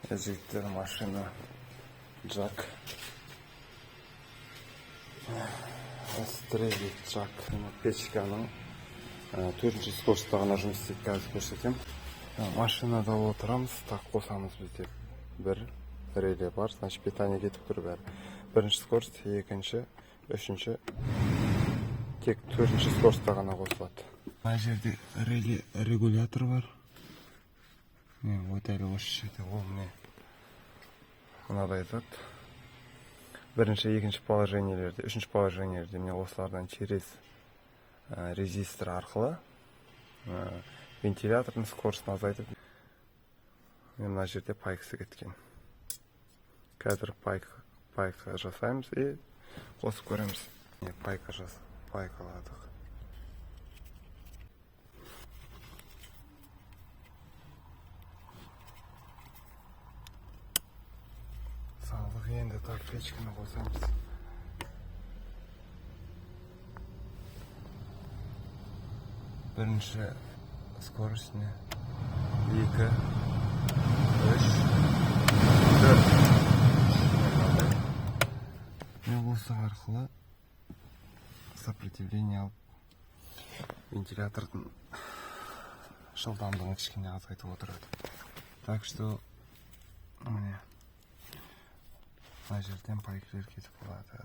Жігіттер машина джак. Стрелит джак печканың төртінші скоростағына жұмыс істейді. Қазір көрсетем. Машинада отырамыз, так қосамыз бізде. Бір реле бар, значит питание кетіп тұр бәрі. Бірінші скорост, екінші, үшінші, тек төртінші скоростта ғана қосылады. Мына жерде реле регулятор бар. Вот дәл осы жерде ол міне мынадай зат. Бірінші, екінші положениелерде, үшінші положениелерде міне осылардан через резистор арқылы вентилятордың скоростын азайтып, мына жерде пайкасы кеткен. Қазір пайка жасаймыз и қосып көреміз. Пайкаладық. Салдық, енді так печканы қосамыз. Бірінші скоростіне 2, 3, 4. Осы арқылы сопротивление алып вентилятордың жылдамдығын кішкене азайтып отырады. Так что мына жерден пайкалар кетіп қалады.